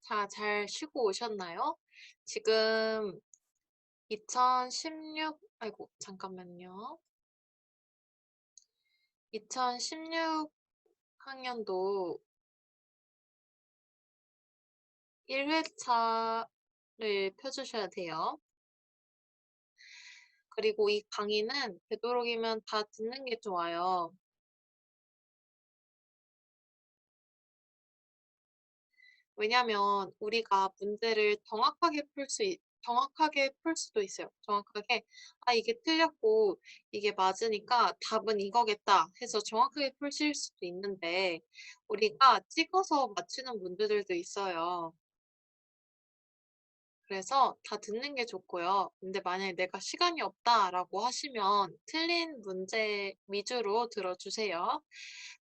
자, 잘 쉬고 오셨나요? 지금 2016, 아이고, 잠깐만요. 2016학년도 1회차를 펴주셔야 돼요. 그리고 이 강의는 되도록이면 다 듣는 게 좋아요. 왜냐면 우리가 문제를 정확하게 풀 수도 있어요. 정확하게, 아, 이게 틀렸고, 이게 맞으니까 답은 이거겠다 해서 정확하게 풀실 수도 있는데, 우리가 찍어서 맞추는 문제들도 있어요. 그래서 다 듣는 게 좋고요. 근데 만약에 내가 시간이 없다라고 하시면 틀린 문제 위주로 들어주세요.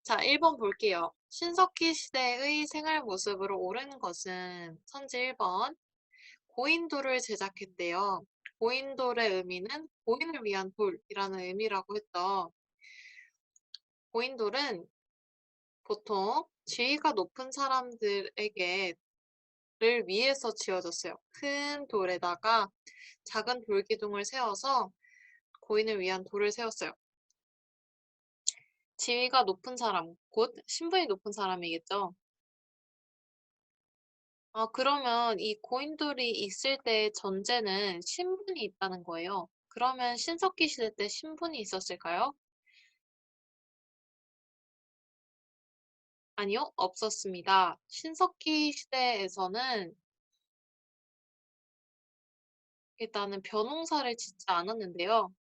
자, 1번 볼게요. 신석기 시대의 생활 모습으로 옳은 것은 선지 1번. 고인돌을 제작했대요. 고인돌의 의미는 고인을 위한 돌이라는 의미라고 했죠. 고인돌은 보통 지위가 높은 사람들에게 를 위해서 지어졌어요. 큰 돌에다가 작은 돌기둥을 세워서 고인을 위한 돌을 세웠어요. 지위가 높은 사람, 곧 신분이 높은 사람이겠죠. 그러면 이 고인돌이 있을 때의 전제는 신분이 있다는 거예요. 그러면 신석기 시대 때 신분이 있었을까요? 아니요, 없었습니다. 신석기 시대에서는 일단은 벼농사를 짓지 않았는데요.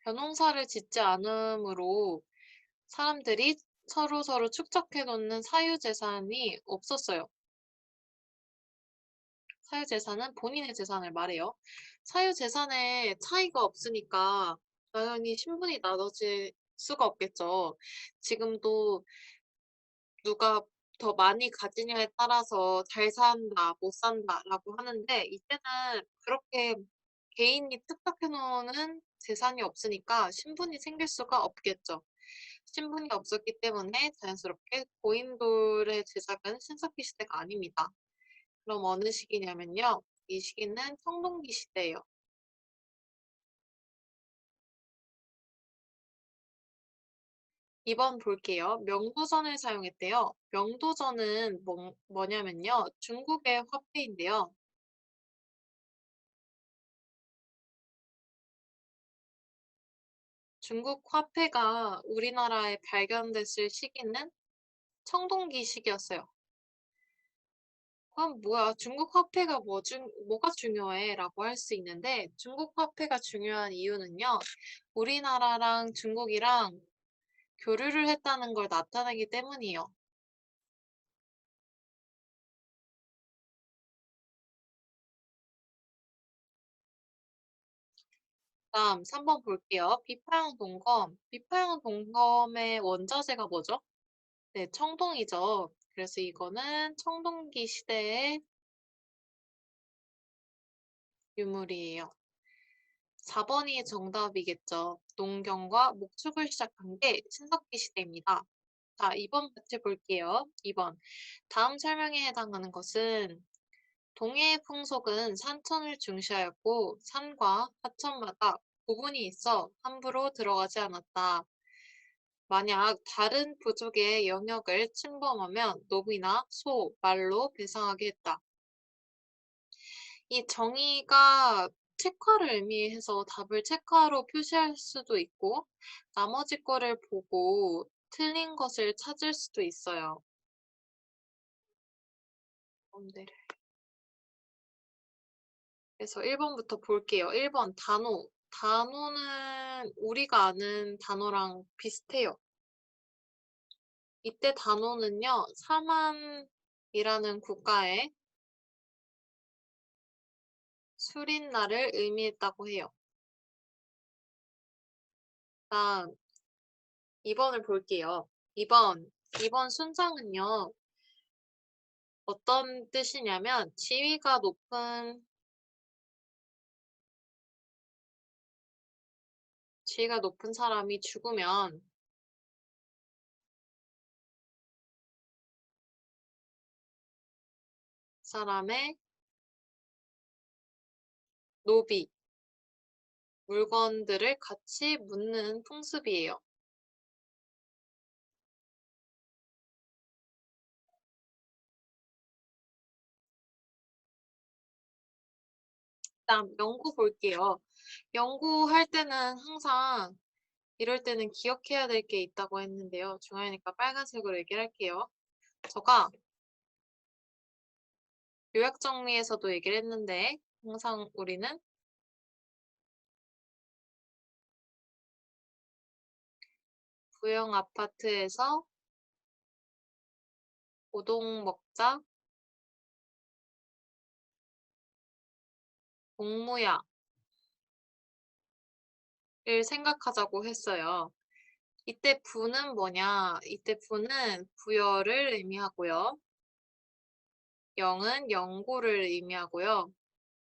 벼농사를 짓지 않으므로 사람들이 서로서로 축적해 놓는 사유재산이 없었어요. 사유재산은 본인의 재산을 말해요. 사유재산에 차이가 없으니까 당연히 신분이 나눠질 수가 없겠죠. 지금도 누가 더 많이 가지냐에 따라서 잘 산다, 못 산다라고 하는데 이때는 그렇게 개인이 특별해 놓는 재산이 없으니까 신분이 생길 수가 없겠죠. 신분이 없었기 때문에 자연스럽게 고인돌의 제작은 신석기 시대가 아닙니다. 그럼 어느 시기냐면요. 이 시기는 청동기 시대예요. 2번 볼게요. 명도전을 사용했대요. 명도전은 뭐냐면요. 중국의 화폐인데요. 중국 화폐가 우리나라에 발견됐을 시기는 청동기 시기였어요. 그럼 뭐야? 중국 화폐가 뭐가 중요해? 라고 할 수 있는데 중국 화폐가 중요한 이유는요. 우리나라랑 중국이랑 교류를 했다는 걸 나타내기 때문이에요. 다음 3번 볼게요. 비파형 동검. 비파형 동검의 원자재가 뭐죠? 네, 청동이죠. 그래서 이거는 청동기 시대의 유물이에요. 4번이 정답이겠죠. 농경과 목축을 시작한 게 신석기 시대입니다. 자, 2번 같이 볼게요. 2번. 다음 설명에 해당하는 것은 동해의 풍속은 산천을 중시하였고 산과 하천마다 구분이 있어 함부로 들어가지 않았다. 만약 다른 부족의 영역을 침범하면 노비나 소, 말로 배상하게 했다. 이 정의가 책화를 의미해서 답을 책화로 표시할 수도 있고 나머지 거를 보고 틀린 것을 찾을 수도 있어요. 가운데를. 그래서 1번부터 볼게요. 1번 단오. 단오는 우리가 아는 단어랑 비슷해요. 이때 단오는요, 사만이라는 국가의 수린날을 의미했다고 해요. 다음 2번을 볼게요. 2번 순장은요, 어떤 뜻이냐면 지위가 높은 사람이 죽으면 사람의 노비, 물건들을 같이 묻는 풍습이에요. 그다음 연구 볼게요. 연구할 때는 항상 이럴 때는 기억해야 될 게 있다고 했는데요. 중요하니까 빨간색으로 얘기를 할게요. 제가 요약 정리에서도 얘기를 했는데 항상 우리는 부영 아파트에서 고동 먹자, 공무야를 생각하자고 했어요. 이때 부는 뭐냐? 이때 부는 부여를 의미하고요. 영은 연고를 의미하고요.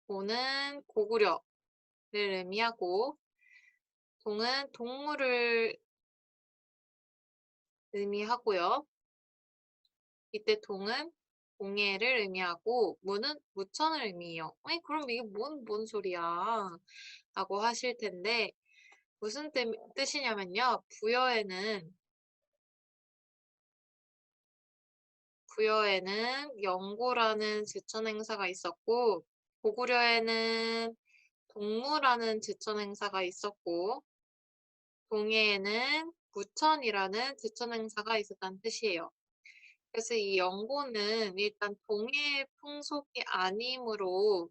고는 고구려를 의미하고 동은 동물을 의미하고요. 이때 동은 동해를 의미하고 무는 무천을 의미해요. 아니 그럼 이게 뭔 소리야? 라고 하실 텐데 무슨 뜻이냐면요. 부여에는 영고라는 제천 행사가 있었고 고구려에는 동무라는 제천 행사가 있었고 동해에는 무천이라는 제천 행사가 있었다는 뜻이에요. 그래서 이 연고는 일단 동해 풍속이 아니므로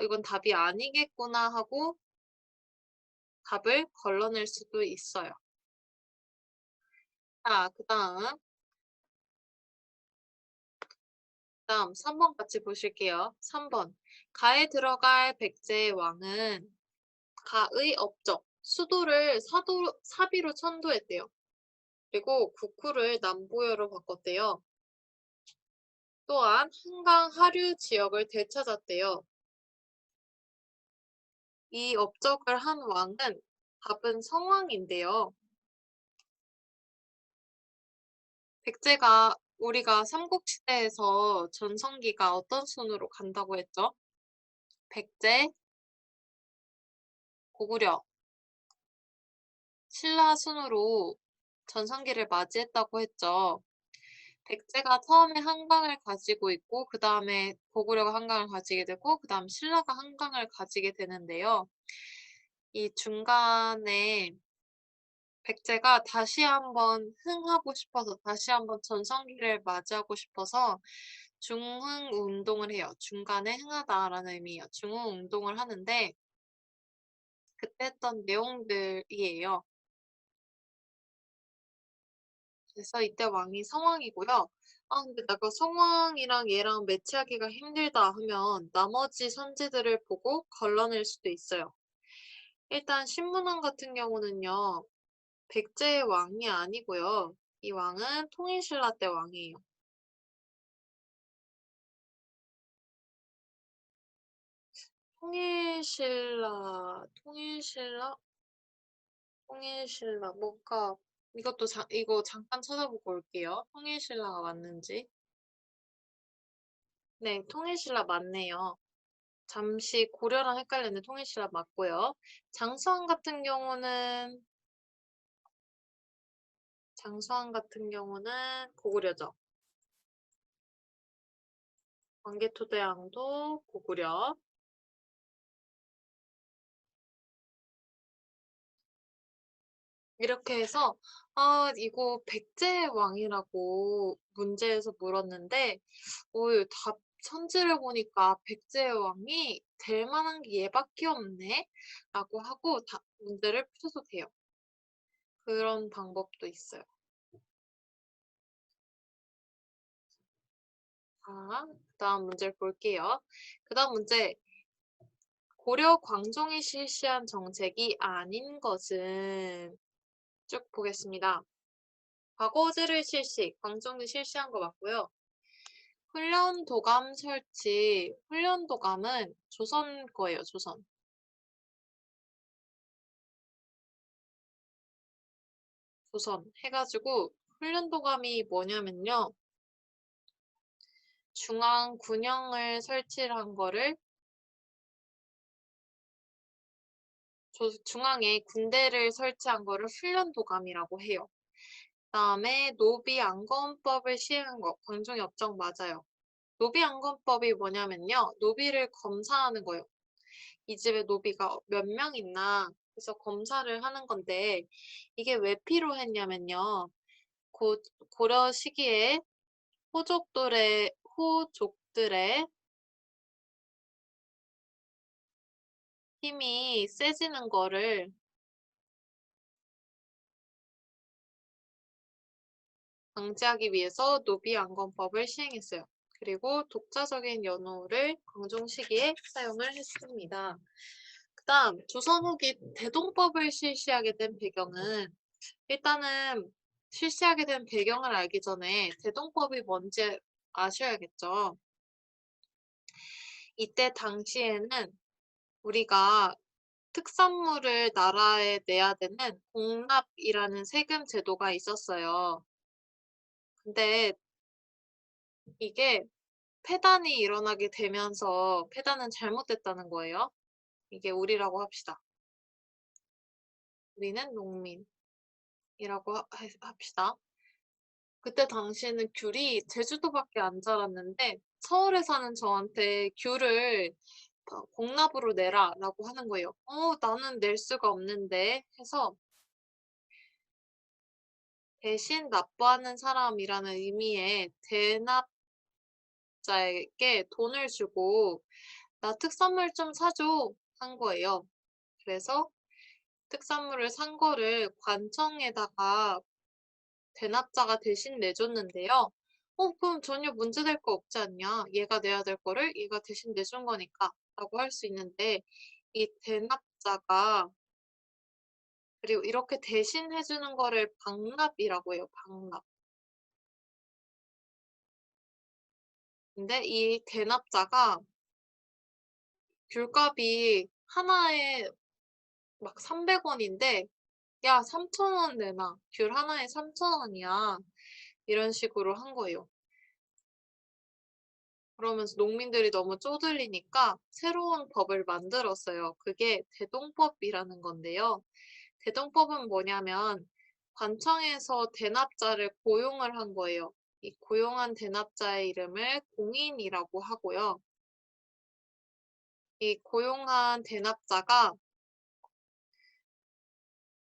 이건 답이 아니겠구나 하고 답을 걸러낼 수도 있어요. 자, 그다음 3번 같이 보실게요. 3번. 가에 들어갈 백제의 왕은 가의 업적, 수도를 사비로 천도했대요. 그리고 국후를 남부여로 바꿨대요. 또한 한강 하류 지역을 되찾았대요. 이 업적을 한 왕은 답은 성왕인데요. 백제가 우리가 삼국시대에서 전성기가 어떤 순으로 간다고 했죠? 백제, 고구려, 신라 순으로 전성기를 맞이했다고 했죠. 백제가 처음에 한강을 가지고 있고 그 다음에 고구려가 한강을 가지게 되고 그 다음 신라가 한강을 가지게 되는데요. 이 중간에 백제가 다시 한번 흥하고 싶어서 다시 한번 전성기를 맞이하고 싶어서 중흥운동을 해요. 중간에 흥하다라는 의미예요. 중흥운동을 하는데 그때 했던 내용들이에요. 그래서 이때 왕이 성왕이고요. 근데 내가 성왕이랑 얘랑 매치하기가 힘들다 하면 나머지 선지들을 보고 걸러낼 수도 있어요. 일단 신문왕 같은 경우는요. 백제의 왕이 아니고요. 이 왕은 통일신라 때 왕이에요. 통일신라, 뭔가, 이거 잠깐 찾아보고 올게요. 통일신라가 맞는지. 네, 통일신라 맞네요. 잠시 고려랑 헷갈렸는데 통일신라 맞고요. 장수왕 같은 경우는 고구려죠. 광개토대왕도 고구려. 이렇게 해서 이거 백제 왕이라고 문제에서 물었는데 답 천지를 보니까 백제 왕이 될 만한 게 얘밖에 없네 라고 하고 문제를 푸셔도 돼요. 그런 방법도 있어요. 자, 그다음 문제를 볼게요. 그다음 문제. 고려 광종이 실시한 정책이 아닌 것은 쭉 보겠습니다. 과거제를 광종이 실시한 거 맞고요. 훈련도감 설치, 훈련도감은 조선 거예요, 조선. 조선 해가지고 훈련도감이 뭐냐면요. 중앙 군영을 설치를 한 거를 중앙에 군대를 설치한 거를 훈련도감이라고 해요. 그다음에 노비안건법을 시행한 거 광종협정 맞아요. 노비안건법이 뭐냐면요. 노비를 검사하는 거예요. 이 집에 노비가 몇 명 있나 그래서 검사를 하는 건데 이게 왜 필요했냐면요. 고, 고려 시기에 호족들의 힘이 세지는 거를 방지하기 위해서 노비안건법을 시행했어요. 그리고 독자적인 연호를 광종 시기에 사용을 했습니다. 그다음 조선 후기 대동법을 실시하게 된 배경은 일단은 실시하게 된 배경을 알기 전에 대동법이 뭔지 아셔야겠죠. 이때 당시에는 우리가 특산물을 나라에 내야 되는 공납이라는 세금 제도가 있었어요. 근데 이게 폐단이 일어나게 되면서 폐단은 잘못됐다는 거예요. 이게 우리라고 합시다. 우리는 농민이라고 합시다. 그때 당시에는 귤이 제주도밖에 안 자랐는데 서울에 사는 저한테 귤을 공납으로 내라라고 하는 거예요. 나는 낼 수가 없는데 해서 대신 납부하는 사람이라는 의미의 대납자에게 돈을 주고 나 특산물 좀 사줘 한 거예요. 그래서 특산물을 산 거를 관청에다가 대납자가 대신 내줬는데요. 그럼 전혀 문제될 거 없지 않냐? 얘가 내야 될 거를 얘가 대신 내준 거니까 라고 할 수 있는데 이 대납자가 그리고 이렇게 대신 해주는 거를 방납이라고 해요. 방납. 근데 이 대납자가 귤값이 하나에 막 300원인데 야 3,000원 내놔. 귤 하나에 3,000원이야. 이런 식으로 한 거예요. 그러면서 농민들이 너무 쪼들리니까 새로운 법을 만들었어요. 그게 대동법이라는 건데요. 대동법은 뭐냐면 관청에서 대납자를 고용을 한 거예요. 이 고용한 대납자의 이름을 공인이라고 하고요. 이 고용한 대납자가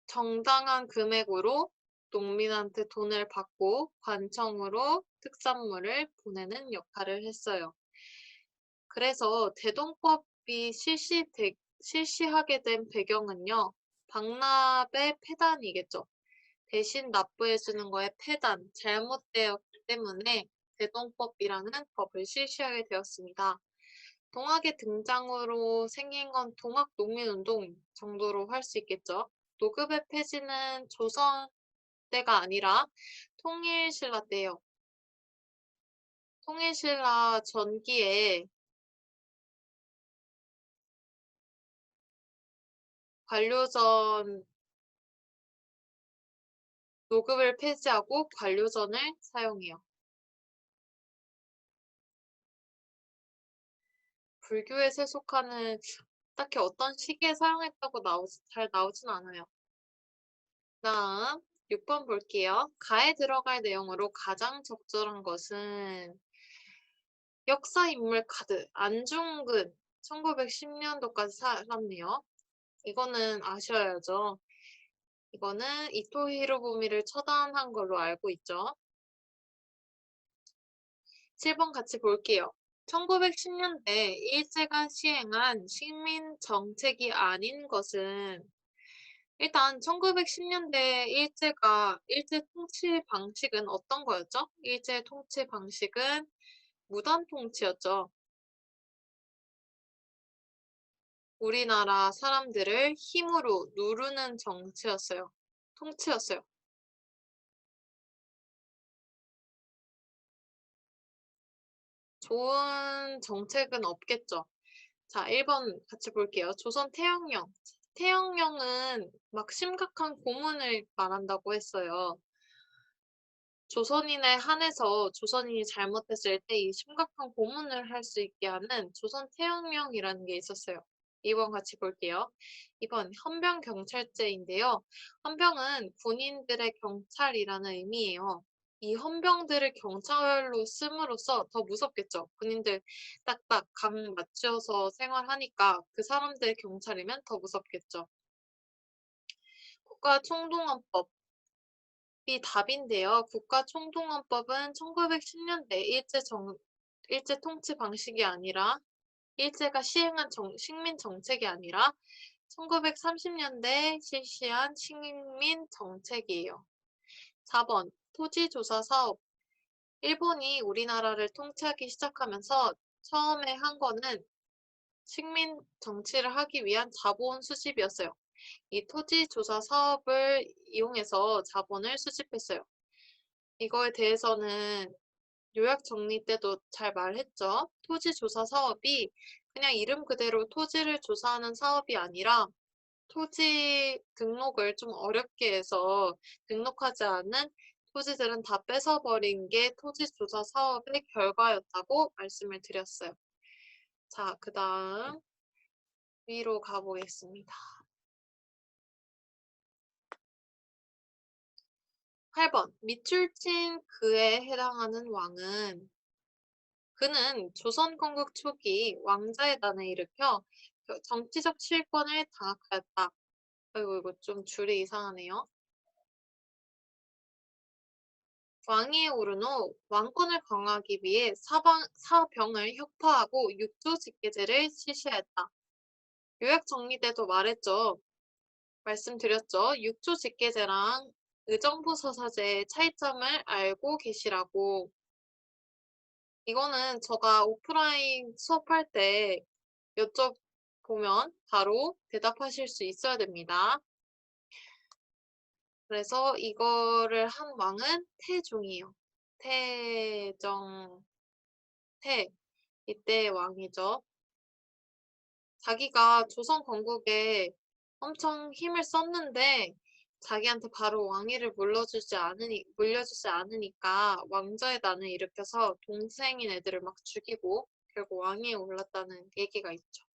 정당한 금액으로 농민한테 돈을 받고 관청으로 특산물을 보내는 역할을 했어요. 그래서 대동법이 실시하게 된 배경은요. 방납의 폐단이겠죠. 대신 납부해주는 거에 폐단, 잘못되었기 때문에 대동법이라는 법을 실시하게 되었습니다. 동학의 등장으로 생긴 건 동학농민운동 정도로 할 수 있겠죠. 노급의 폐지는 조선 때가 아니라 통일신라 때예요. 통일신라 전기에 관료전 노급을 폐지하고 관료전을 사용해요. 불교에 세속하는 딱히 어떤 시기에 사용했다고 잘 나오진 않아요. 다음 6번 볼게요. 가에 들어갈 내용으로 가장 적절한 것은 역사인물 카드 안중근 1910년도까지 살았네요. 이거는 아셔야죠. 이거는 이토 히로부미를 처단한 걸로 알고 있죠. 7번 같이 볼게요. 1910년대 일제가 시행한 식민 정책이 아닌 것은 일단 1910년대 일제 통치 방식은 어떤 거였죠? 일제 통치 방식은 무단 통치였죠. 우리나라 사람들을 힘으로 누르는 정치였어요. 통치였어요. 좋은 정책은 없겠죠. 자, 1번 같이 볼게요. 조선 태영령. 태영령은 막 심각한 고문을 말한다고 했어요. 조선인에 한해서 조선인이 잘못했을 때 이 심각한 고문을 할 수 있게 하는 조선태형령이라는 게 있었어요. 2번 같이 볼게요. 2번 헌병경찰제인데요. 헌병은 군인들의 경찰이라는 의미예요. 이 헌병들을 경찰로 씀으로써 더 무섭겠죠. 군인들 딱딱 각 맞춰서 생활하니까 그 사람들 경찰이면 더 무섭겠죠. 국가총동원법 이 답인데요. 국가총동원법은 1910년대 일제 통치 방식이 아니라 일제가 시행한 식민 정책이 아니라 1930년대에 실시한 식민 정책이에요. 4번 토지조사 사업 일본이 우리나라를 통치하기 시작하면서 처음에 한 거는 식민 정치를 하기 위한 자본 수집이었어요. 이 토지조사 사업을 이용해서 자본을 수집했어요. 이거에 대해서는 요약 정리 때도 잘 말했죠. 토지조사 사업이 그냥 이름 그대로 토지를 조사하는 사업이 아니라 토지 등록을 좀 어렵게 해서 등록하지 않은 토지들은 다 뺏어버린 게 토지조사 사업의 결과였다고 말씀을 드렸어요. 자, 그 다음 위로 가보겠습니다. 8번 밑줄친 그에 해당하는 왕은 그는 조선 건국 초기 왕자의 난을 일으켜 정치적 실권을 장악하였다. 아이고 이거 좀 줄이 이상하네요. 왕위에 오른 후 왕권을 강화하기 위해 사병을 혁파하고 육조 직계제를 실시했다. 요약 정리 때도 말씀드렸죠. 육조 직계제랑 의정부 서사제의 차이점을 알고 계시라고. 이거는 제가 오프라인 수업할 때 여쭤보면 바로 대답하실 수 있어야 됩니다. 그래서 이거를 한 왕은 태종이에요. 태정, 이때 왕이죠. 자기가 조선 건국에 엄청 힘을 썼는데 자기한테 바로 왕위를 물려주지 않으니까 왕자의 난을 일으켜서 동생인 애들을 막 죽이고 결국 왕위에 올랐다는 얘기가 있죠.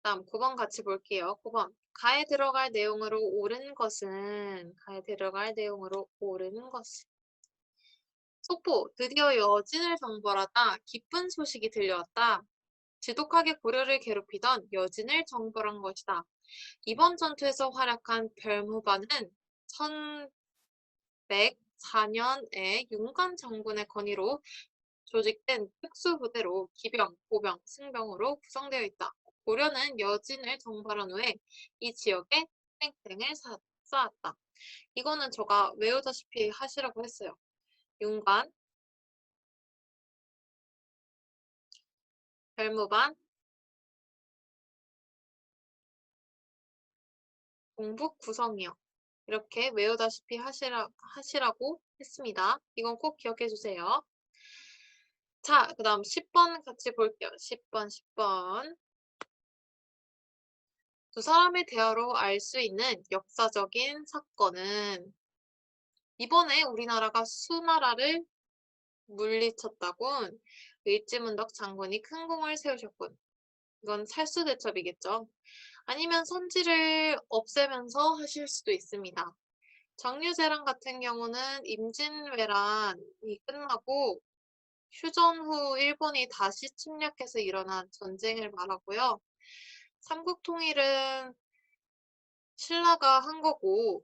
다음 9번 같이 볼게요. 9번. 가에 들어갈 내용으로 옳은 것은 속보, 드디어 여진을 정벌하다 기쁜 소식이 들려왔다. 지독하게 고려를 괴롭히던 여진을 정벌한 것이다. 이번 전투에서 활약한 별무반은 1104년에 윤관 장군의 건의로 조직된 특수부대로 기병, 보병, 승병으로 구성되어 있다. 고려는 여진을 정벌한 후에 이 지역에 땡땡을 쌓았다. 이거는 제가 외우다시피 하시라고 했어요. 윤관, 별무반, 동북 구성이요. 이렇게 외우다시피 하시라고 했습니다. 이건 꼭 기억해 주세요. 자, 그 다음 10번 같이 볼게요. 10번. 두 사람의 대화로 알 수 있는 역사적인 사건은 이번에 우리나라가 수나라를 물리쳤다군. 을지문덕 장군이 큰 공을 세우셨군. 이건 살수대첩이겠죠. 아니면 선지를 없애면서 하실 수도 있습니다. 정유재란 같은 경우는 임진왜란이 끝나고 휴전 후 일본이 다시 침략해서 일어난 전쟁을 말하고요. 삼국통일은 신라가 한 거고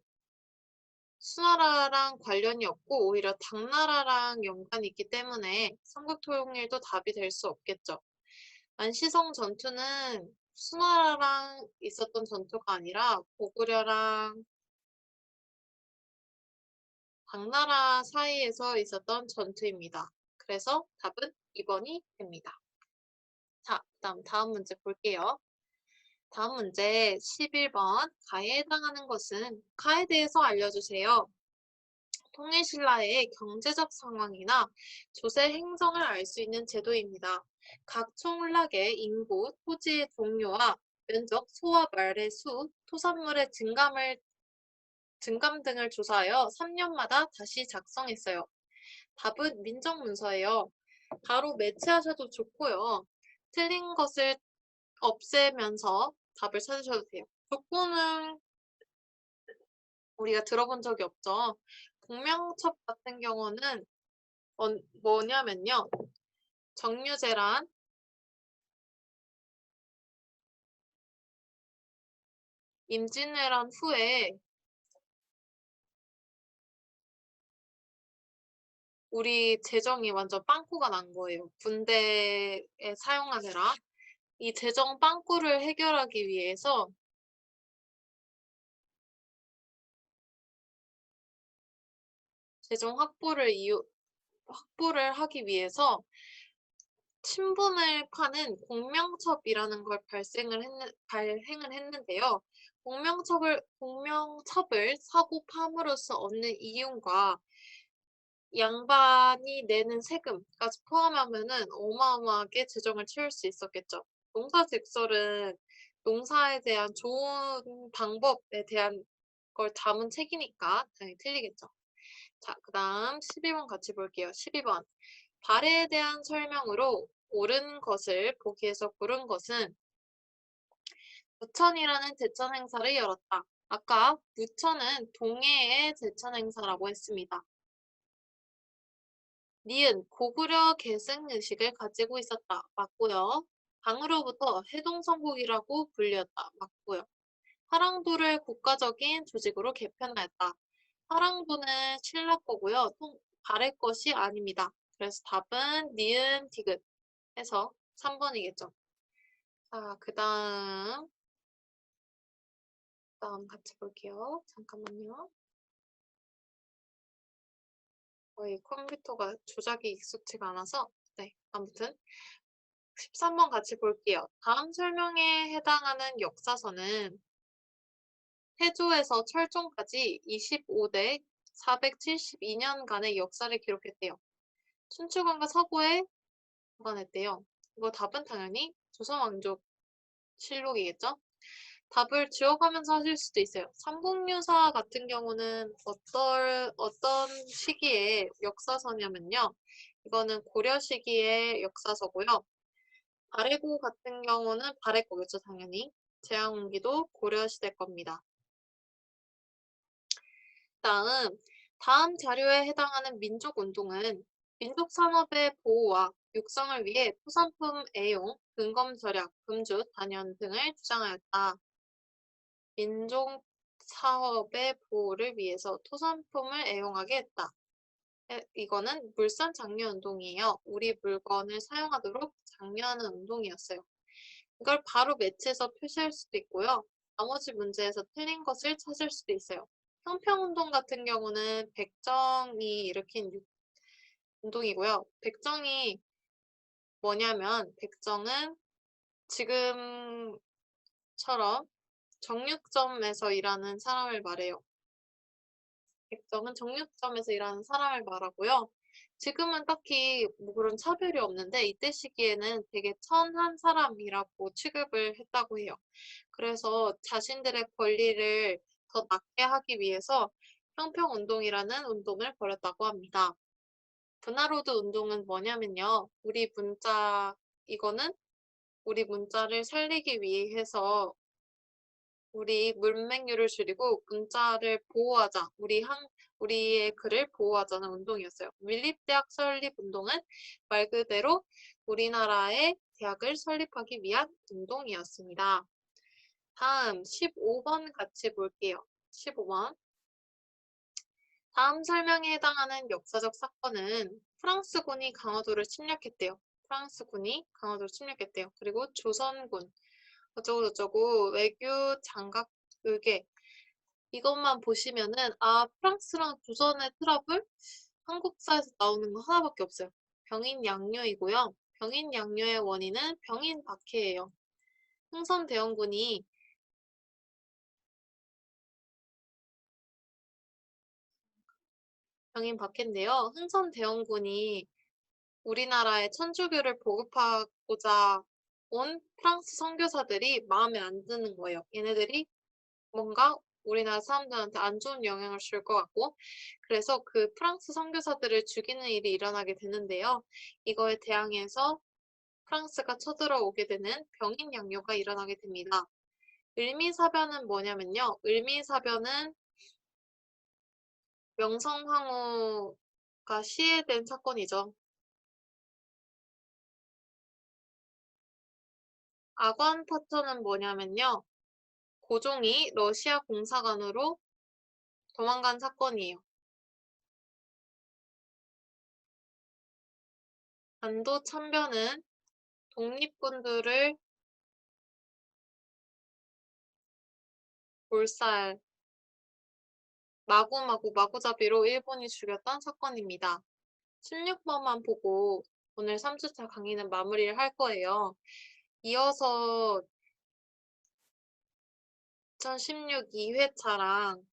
수나라랑 관련이 없고 오히려 당나라랑 연관이 있기 때문에 삼국통일도 답이 될 수 없겠죠. 안시성 전투는 수나라랑 있었던 전투가 아니라 고구려랑 당나라 사이에서 있었던 전투입니다. 그래서 답은 2번이 됩니다. 자, 다음 문제 볼게요. 다음 문제 11번. 가에 해당하는 것은 가에 대해서 알려주세요. 통일신라의 경제적 상황이나 조세 행정을 알 수 있는 제도입니다. 각 총락의 인구, 토지의 종류와 면적, 소와 말의 수, 토산물의 증감 등을 조사하여 3년마다 다시 작성했어요. 답은 민정문서예요. 바로 매치하셔도 좋고요. 틀린 것을 없애면서 답을 찾으셔도 돼요. 족보는 우리가 들어본 적이 없죠. 공명첩 같은 경우는 뭐냐면요. 정유재란 임진왜란 후에 우리 재정이 완전 빵꾸가 난 거예요. 군대에 사용하느라. 이 재정 빵꾸를 해결하기 위해서 재정 확보를 하기 위해서 신분을 파는 공명첩이라는 걸 발행을 했는데요. 공명첩을 사고 함으로써 얻는 이윤과 양반이 내는 세금까지 포함하면은 어마어마하게 재정을 채울 수 있었겠죠. 농사직설은 농사에 대한 좋은 방법에 대한 걸 담은 책이니까 당연히 틀리겠죠. 자, 그 다음 12번 같이 볼게요. 12번. 발해에 대한 설명으로 옳은 것을 보기에서 고른 것은 무천이라는 제천 행사를 열었다. 아까 무천은 동해의 제천 행사라고 했습니다. 니은 고구려 계승 의식을 가지고 있었다. 맞고요. 당으로부터 해동성국이라고 불렸다. 맞고요. 화랑도를 국가적인 조직으로 개편하였다. 화랑도는 신라 거고요. 발해 것이 아닙니다. 그래서 답은 니은 디귿 해서 3번이겠죠. 자, 그다음 같이 볼게요. 잠깐만요. 거의 컴퓨터가 조작이 익숙지가 않아서 네, 아무튼 13번 같이 볼게요. 다음 설명에 해당하는 역사서는 태조에서 철종까지 25대 472년간의 역사를 기록했대요. 춘추관과 서구에 보관했대요. 이거 답은 당연히 조선왕족 실록이겠죠? 답을 지워가면서 하실 수도 있어요. 삼국유사 같은 경우는 어떤 시기의 역사서냐면요. 이거는 고려 시기의 역사서고요. 발해고 같은 경우는 발해거겠죠, 당연히. 제왕기도 고려 시대 겁니다. 다음 자료에 해당하는 민족운동은 민족산업의 보호와 육성을 위해 토산품 애용, 금검 절약, 금주, 단연 등을 주장하였다. 민족 사업의 보호를 위해서 토산품을 애용하게 했다. 이거는 물산 장려 운동이에요. 우리 물건을 사용하도록 장려하는 운동이었어요. 이걸 바로 매치해서 표시할 수도 있고요. 나머지 문제에서 틀린 것을 찾을 수도 있어요. 형평운동 같은 경우는 백정이 일으킨 운동이고요. 백정이 뭐냐면 백정은 지금처럼 정육점에서 일하는 사람을 말해요. 백정은 정육점에서 일하는 사람을 말하고요. 지금은 딱히 뭐 그런 차별이 없는데 이때 시기에는 되게 천한 사람이라고 취급을 했다고 해요. 그래서 자신들의 권리를 더 낮게 하기 위해서 형평운동이라는 운동을 벌였다고 합니다. 분하로드 운동은 뭐냐면요. 이거는 우리 문자를 살리기 위해서 우리 문맹률을 줄이고 문자를 보호하자. 우리의 글을 보호하자는 운동이었어요. 밀립대학 설립 운동은 말 그대로 우리나라의 대학을 설립하기 위한 운동이었습니다. 다음 15번 같이 볼게요. 15번. 다음 설명에 해당하는 역사적 사건은 프랑스군이 강화도를 침략했대요. 프랑스군이 강화도를 침략했대요. 그리고 조선군 어쩌고저쩌고 외교 장각 의궤 이것만 보시면은 프랑스랑 조선의 트러블 한국사에서 나오는 거 하나밖에 없어요. 병인 양요이고요. 병인 양요의 원인은 병인 박해예요. 흥선대원군이 병인 박해인데요. 흥선대원군이 우리나라에 천주교를 보급하고자 온 프랑스 선교사들이 마음에 안 드는 거예요. 얘네들이 뭔가 우리나라 사람들한테 안 좋은 영향을 줄 것 같고, 그래서 그 프랑스 선교사들을 죽이는 일이 일어나게 되는데요. 이거에 대항해서 프랑스가 쳐들어오게 되는 병인 양요가 일어나게 됩니다. 을미사변은 뭐냐면요. 을미사변은 명성황후가 시해된 사건이죠. 아관파천은 뭐냐면요. 고종이 러시아 공사관으로 도망간 사건이에요. 안도참변은 독립군들을 몰살, 마구잡이로 일본이 죽였던 사건입니다. 16번만 보고 오늘 3주차 강의는 마무리를 할 거예요. 이어서 2016 2회차랑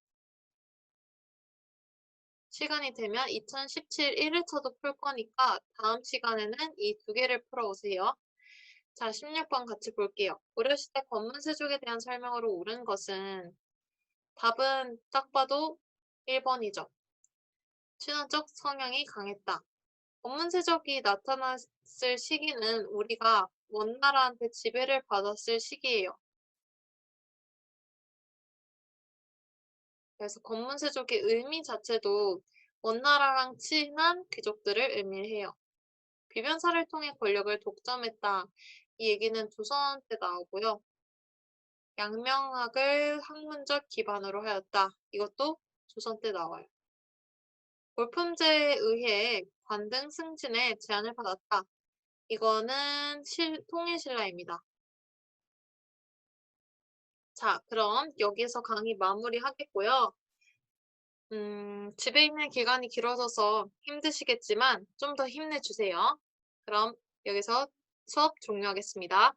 시간이 되면 2017 1회차도 풀 거니까 다음 시간에는 이 두 개를 풀어오세요. 자, 16번 같이 볼게요. 고려시대 권문세족에 대한 설명으로 옳은 것은 답은 딱 봐도 1번이죠. 친화적 성향이 강했다. 권문세족이 나타났을 시기는 우리가 원나라한테 지배를 받았을 시기예요. 그래서 권문세족의 의미 자체도 원나라랑 친한 귀족들을 의미해요. 비변사를 통해 권력을 독점했다. 이 얘기는 조선 때 나오고요. 양명학을 학문적 기반으로 하였다. 이것도 조선 때 나와요. 골품제에 의해 관등 승진의 제안을 받았다. 이거는 통일신라입니다. 자, 그럼 여기서 강의 마무리하겠고요. 집에 있는 기간이 길어져서 힘드시겠지만 좀 더 힘내주세요. 그럼 여기서 수업 종료하겠습니다.